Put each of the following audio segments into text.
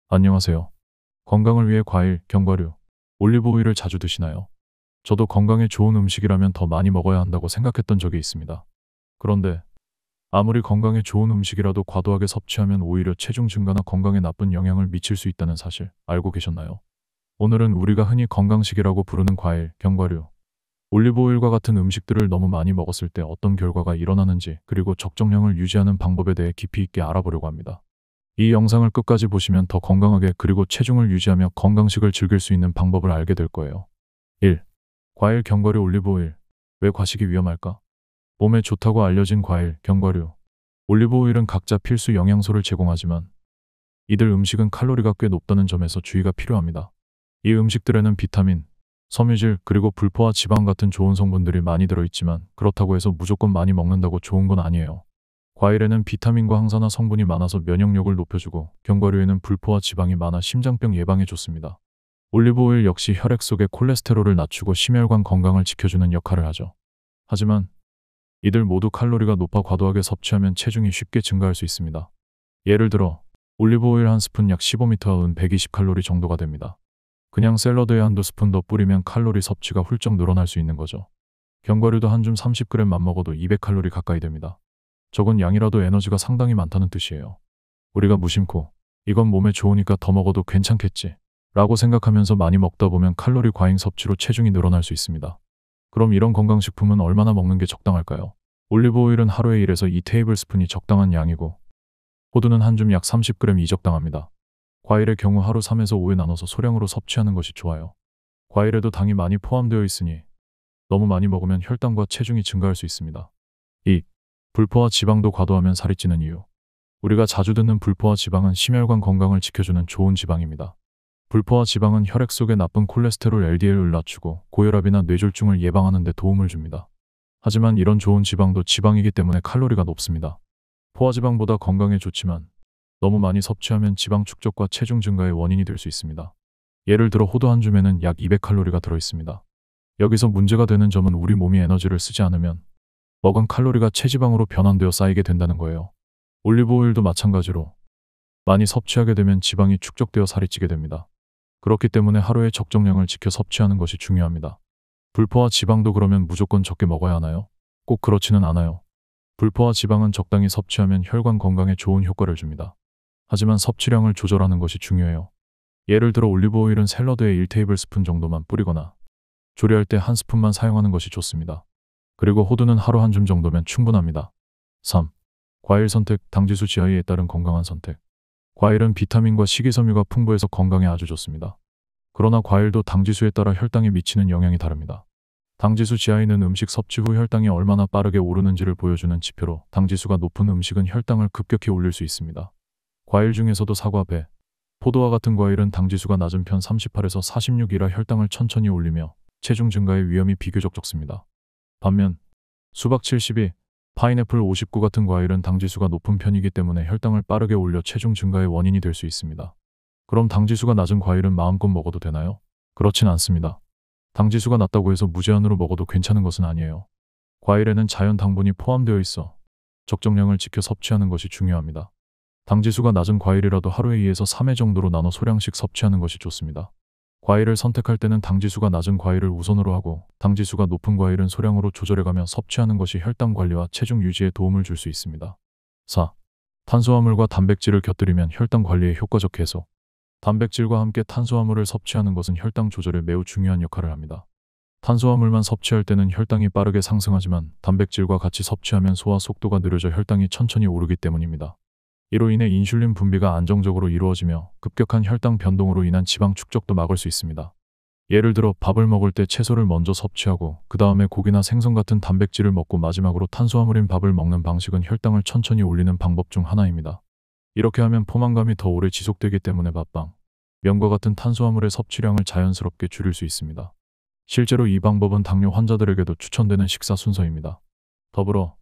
안녕하세요. 건강을 위해 과일, 견과류, 올리브 오일을 자주 드시나요? 저도 건강에 좋은 음식이라면 더 많이 먹어야 한다고 생각했던 적이 있습니다. 그런데 아무리 건강에 좋은 음식이라도 과도하게 섭취하면 오히려 체중 증가나 건강에 나쁜 영향을 미칠 수 있다는 사실 알고 계셨나요? 오늘은 우리가 흔히 건강식이라고 부르는 과일, 견과류, 올리브 오일과 같은 음식들을 너무 많이 먹었을 때 어떤 결과가 일어나는지, 그리고 적정량을 유지하는 방법에 대해 깊이 있게 알아보려고 합니다. 이 영상을 끝까지 보시면 더 건강하게, 그리고 체중을 유지하며 건강식을 즐길 수 있는 방법을 알게 될 거예요. 1. 과일, 견과류, 올리브 오일. 왜 과식이 위험할까? 몸에 좋다고 알려진 과일, 견과류, 올리브 오일은 각자 필수 영양소를 제공하지만 이들 음식은 칼로리가 꽤 높다는 점에서 주의가 필요합니다. 이 음식들에는 비타민, 섬유질, 그리고 불포화 지방 같은 좋은 성분들이 많이 들어있지만 그렇다고 해서 무조건 많이 먹는다고 좋은 건 아니에요. 과일에는 비타민과 항산화 성분이 많아서 면역력을 높여주고, 견과류에는 불포화 지방이 많아 심장병 예방에 좋습니다. 올리브 오일 역시 혈액 속의 콜레스테롤을 낮추고 심혈관 건강을 지켜주는 역할을 하죠. 하지만 이들 모두 칼로리가 높아 과도하게 섭취하면 체중이 쉽게 증가할 수 있습니다. 예를 들어 올리브 오일 한 스푼 약 15m은 120칼로리 정도가 됩니다. 그냥 샐러드에 한두 스푼 더 뿌리면 칼로리 섭취가 훌쩍 늘어날 수 있는 거죠. 견과류도 한 줌 30g만 먹어도 200칼로리 가까이 됩니다. 적은 양이라도 에너지가 상당히 많다는 뜻이에요. 우리가 무심코 이건 몸에 좋으니까 더 먹어도 괜찮겠지 라고 생각하면서 많이 먹다 보면 칼로리 과잉 섭취로 체중이 늘어날 수 있습니다. 그럼 이런 건강식품은 얼마나 먹는 게 적당할까요? 올리브 오일은 하루에 1에서 2테이블스푼이 적당한 양이고, 호두는 한 줌 약 30g이 적당합니다. 과일의 경우 하루 3에서 5회 나눠서 소량으로 섭취하는 것이 좋아요. 과일에도 당이 많이 포함되어 있으니 너무 많이 먹으면 혈당과 체중이 증가할 수 있습니다. 2. 불포화 지방도 과도하면 살이 찌는 이유. 우리가 자주 듣는 불포화 지방은 심혈관 건강을 지켜주는 좋은 지방입니다. 불포화 지방은 혈액 속의 나쁜 콜레스테롤 LDL을 낮추고 고혈압이나 뇌졸중을 예방하는 데 도움을 줍니다. 하지만 이런 좋은 지방도 지방이기 때문에 칼로리가 높습니다. 포화지방보다 건강에 좋지만 너무 많이 섭취하면 지방 축적과 체중 증가의 원인이 될 수 있습니다. 예를 들어 호두 한 줌에는 약 200칼로리가 들어있습니다. 여기서 문제가 되는 점은 우리 몸이 에너지를 쓰지 않으면 먹은 칼로리가 체지방으로 변환되어 쌓이게 된다는 거예요. 올리브 오일도 마찬가지로 많이 섭취하게 되면 지방이 축적되어 살이 찌게 됩니다. 그렇기 때문에 하루에 적정량을 지켜 섭취하는 것이 중요합니다. 불포화 지방도 그러면 무조건 적게 먹어야 하나요? 꼭 그렇지는 않아요. 불포화 지방은 적당히 섭취하면 혈관 건강에 좋은 효과를 줍니다. 하지만 섭취량을 조절하는 것이 중요해요. 예를 들어 올리브 오일은 샐러드에 1테이블스푼 정도만 뿌리거나 조리할 때 한 스푼만 사용하는 것이 좋습니다. 그리고 호두는 하루 한 줌 정도면 충분합니다. 3. 과일 선택, 당지수 지하에 따른 건강한 선택. 과일은 비타민과 식이섬유가 풍부해서 건강에 아주 좋습니다. 그러나 과일도 당지수에 따라 혈당에 미치는 영향이 다릅니다. 당지수 지하에는 음식 섭취 후 혈당이 얼마나 빠르게 오르는지를 보여주는 지표로, 당지수가 높은 음식은 혈당을 급격히 올릴 수 있습니다. 과일 중에서도 사과, 배, 포도와 같은 과일은 당지수가 낮은 편 38에서 46이라 혈당을 천천히 올리며 체중 증가의 위험이 비교적 적습니다. 반면 수박 72, 파인애플 59 같은 과일은 당지수가 높은 편이기 때문에 혈당을 빠르게 올려 체중 증가의 원인이 될 수 있습니다. 그럼 당지수가 낮은 과일은 마음껏 먹어도 되나요? 그렇진 않습니다. 당지수가 낮다고 해서 무제한으로 먹어도 괜찮은 것은 아니에요. 과일에는 자연 당분이 포함되어 있어 적정량을 지켜 섭취하는 것이 중요합니다. 당지수가 낮은 과일이라도 하루에 2에서 3회 정도로 나눠 소량씩 섭취하는 것이 좋습니다. 과일을 선택할 때는 당지수가 낮은 과일을 우선으로 하고, 당지수가 높은 과일은 소량으로 조절해가며 섭취하는 것이 혈당 관리와 체중 유지에 도움을 줄 수 있습니다. 4. 탄수화물과 단백질을 곁들이면 혈당 관리에 효과적 해소. 단백질과 함께 탄수화물을 섭취하는 것은 혈당 조절에 매우 중요한 역할을 합니다. 탄수화물만 섭취할 때는 혈당이 빠르게 상승하지만 단백질과 같이 섭취하면 소화 속도가 느려져 혈당이 천천히 오르기 때문입니다. 이로 인해 인슐린 분비가 안정적으로 이루어지며 급격한 혈당 변동으로 인한 지방 축적도 막을 수 있습니다. 예를 들어 밥을 먹을 때 채소를 먼저 섭취하고 그 다음에 고기나 생선 같은 단백질을 먹고 마지막으로 탄수화물인 밥을 먹는 방식은 혈당을 천천히 올리는 방법 중 하나입니다. 이렇게 하면 포만감이 더 오래 지속되기 때문에 밥빵, 면과 같은 탄수화물의 섭취량을 자연스럽게 줄일 수 있습니다. 실제로 이 방법은 당뇨 환자들에게도 추천되는 식사 순서입니다. 더불어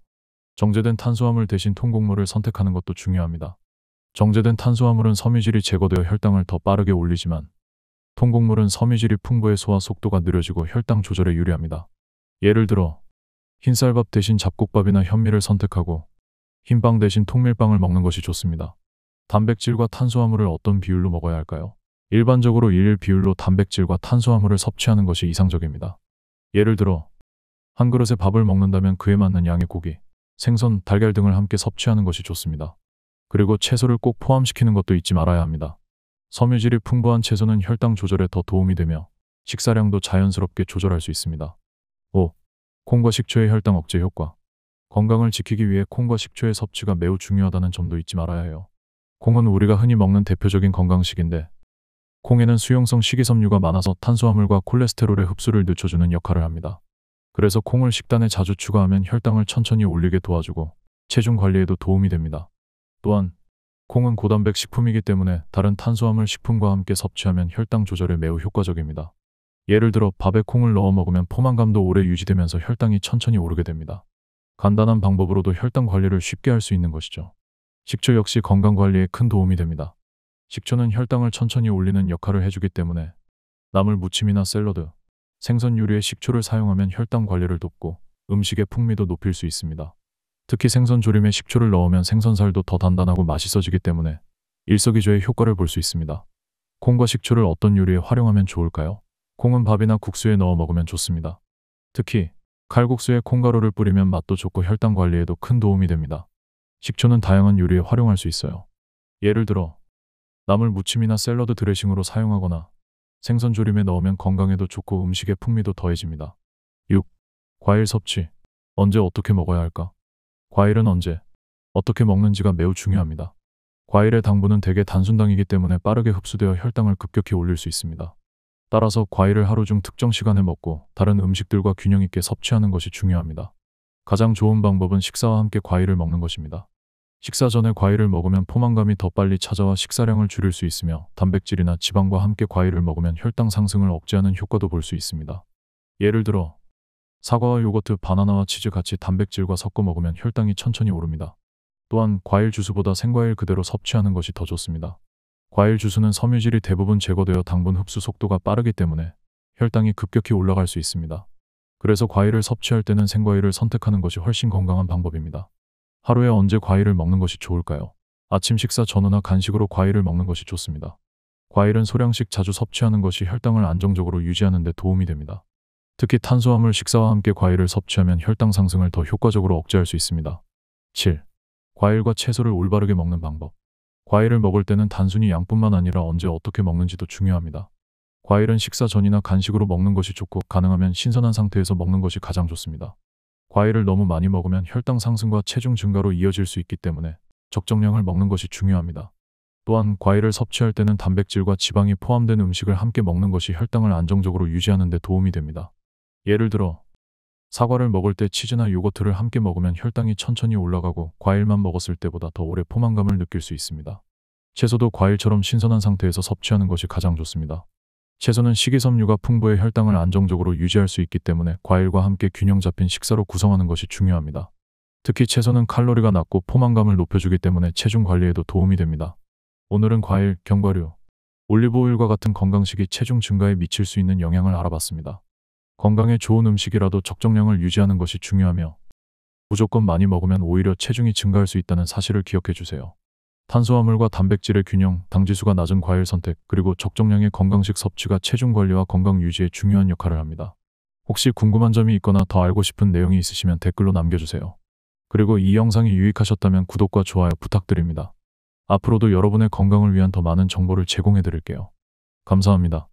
정제된 탄수화물 대신 통곡물을 선택하는 것도 중요합니다. 정제된 탄수화물은 섬유질이 제거되어 혈당을 더 빠르게 올리지만 통곡물은 섬유질이 풍부해 소화 속도가 느려지고 혈당 조절에 유리합니다. 예를 들어 흰쌀밥 대신 잡곡밥이나 현미를 선택하고 흰빵 대신 통밀빵을 먹는 것이 좋습니다. 단백질과 탄수화물을 어떤 비율로 먹어야 할까요? 일반적으로 일일 비율로 단백질과 탄수화물을 섭취하는 것이 이상적입니다. 예를 들어 한 그릇에 밥을 먹는다면 그에 맞는 양의 고기, 생선, 달걀 등을 함께 섭취하는 것이 좋습니다. 그리고 채소를 꼭 포함시키는 것도 잊지 말아야 합니다. 섬유질이 풍부한 채소는 혈당 조절에 더 도움이 되며 식사량도 자연스럽게 조절할 수 있습니다. 5. 콩과 식초의 혈당 억제 효과. 건강을 지키기 위해 콩과 식초의 섭취가 매우 중요하다는 점도 잊지 말아야 해요. 콩은 우리가 흔히 먹는 대표적인 건강식인데 콩에는 수용성 식이섬유가 많아서 탄수화물과 콜레스테롤의 흡수를 늦춰주는 역할을 합니다. 그래서 콩을 식단에 자주 추가하면 혈당을 천천히 올리게 도와주고 체중 관리에도 도움이 됩니다. 또한 콩은 고단백 식품이기 때문에 다른 탄수화물 식품과 함께 섭취하면 혈당 조절에 매우 효과적입니다. 예를 들어 밥에 콩을 넣어 먹으면 포만감도 오래 유지되면서 혈당이 천천히 오르게 됩니다. 간단한 방법으로도 혈당 관리를 쉽게 할 수 있는 것이죠. 식초 역시 건강 관리에 큰 도움이 됩니다. 식초는 혈당을 천천히 올리는 역할을 해주기 때문에 나물 무침이나 샐러드, 생선 요리에 식초를 사용하면 혈당 관리를 돕고 음식의 풍미도 높일 수 있습니다. 특히 생선 조림에 식초를 넣으면 생선살도 더 단단하고 맛있어지기 때문에 일석이조의 효과를 볼 수 있습니다. 콩과 식초를 어떤 요리에 활용하면 좋을까요? 콩은 밥이나 국수에 넣어 먹으면 좋습니다. 특히 칼국수에 콩가루를 뿌리면 맛도 좋고 혈당 관리에도 큰 도움이 됩니다. 식초는 다양한 요리에 활용할 수 있어요. 예를 들어 나물 무침이나 샐러드 드레싱으로 사용하거나 생선 조림에 넣으면 건강에도 좋고 음식의 풍미도 더해집니다. 6. 과일 섭취. 언제 어떻게 먹어야 할까? 과일은 언제, 어떻게 먹는지가 매우 중요합니다. 과일의 당분은 대개 단순당이기 때문에 빠르게 흡수되어 혈당을 급격히 올릴 수 있습니다. 따라서 과일을 하루 중 특정 시간에 먹고 다른 음식들과 균형 있게 섭취하는 것이 중요합니다. 가장 좋은 방법은 식사와 함께 과일을 먹는 것입니다. 식사 전에 과일을 먹으면 포만감이 더 빨리 찾아와 식사량을 줄일 수 있으며 단백질이나 지방과 함께 과일을 먹으면 혈당 상승을 억제하는 효과도 볼 수 있습니다. 예를 들어 사과와 요거트, 바나나와 치즈 같이 단백질과 섞어 먹으면 혈당이 천천히 오릅니다. 또한 과일 주스보다 생과일 그대로 섭취하는 것이 더 좋습니다. 과일 주스는 섬유질이 대부분 제거되어 당분 흡수 속도가 빠르기 때문에 혈당이 급격히 올라갈 수 있습니다. 그래서 과일을 섭취할 때는 생과일을 선택하는 것이 훨씬 건강한 방법입니다. 하루에 언제 과일을 먹는 것이 좋을까요? 아침 식사 전후나 간식으로 과일을 먹는 것이 좋습니다. 과일은 소량씩 자주 섭취하는 것이 혈당을 안정적으로 유지하는 데 도움이 됩니다. 특히 탄수화물 식사와 함께 과일을 섭취하면 혈당 상승을 더 효과적으로 억제할 수 있습니다. 7. 과일과 채소를 올바르게 먹는 방법. 과일을 먹을 때는 단순히 양뿐만 아니라 언제 어떻게 먹는지도 중요합니다. 과일은 식사 전이나 간식으로 먹는 것이 좋고 가능하면 신선한 상태에서 먹는 것이 가장 좋습니다. 과일을 너무 많이 먹으면 혈당 상승과 체중 증가로 이어질 수 있기 때문에 적정량을 먹는 것이 중요합니다. 또한 과일을 섭취할 때는 단백질과 지방이 포함된 음식을 함께 먹는 것이 혈당을 안정적으로 유지하는 데 도움이 됩니다. 예를 들어 사과를 먹을 때 치즈나 요거트를 함께 먹으면 혈당이 천천히 올라가고 과일만 먹었을 때보다 더 오래 포만감을 느낄 수 있습니다. 채소도 과일처럼 신선한 상태에서 섭취하는 것이 가장 좋습니다. 채소는 식이섬유가 풍부해 혈당을 안정적으로 유지할 수 있기 때문에 과일과 함께 균형 잡힌 식사로 구성하는 것이 중요합니다. 특히 채소는 칼로리가 낮고 포만감을 높여주기 때문에 체중 관리에도 도움이 됩니다. 오늘은 과일, 견과류, 올리브오일과 같은 건강식이 체중 증가에 미칠 수 있는 영향을 알아봤습니다. 건강에 좋은 음식이라도 적정량을 유지하는 것이 중요하며 무조건 많이 먹으면 오히려 체중이 증가할 수 있다는 사실을 기억해 주세요. 탄수화물과 단백질의 균형, 당지수가 낮은 과일 선택, 그리고 적정량의 건강식 섭취가 체중 관리와 건강 유지에 중요한 역할을 합니다. 혹시 궁금한 점이 있거나 더 알고 싶은 내용이 있으시면 댓글로 남겨주세요. 그리고 이 영상이 유익하셨다면 구독과 좋아요 부탁드립니다. 앞으로도 여러분의 건강을 위한 더 많은 정보를 제공해 드릴게요. 감사합니다.